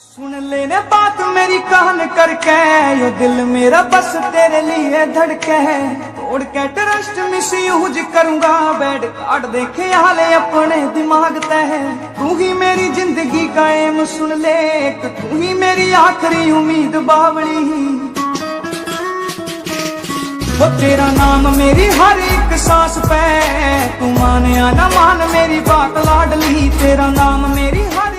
सुन लेने बात मेरी कान करके, यो दिल मेरा बस तेरे लिए धड़के है। तोड़ के ट्रस्ट मिस यूज करूंगा, बेड कार्ड देखे हाले अपने दिमाग तय। तू ही मेरी जिंदगी का एम सुन ले, तू ही मेरी आखिरी उम्मीद बावली। वो तेरा नाम मेरी हर एक सांस पे, तू माने या ना मान मेरी बात लाडली। तेरा नाम मेरी हर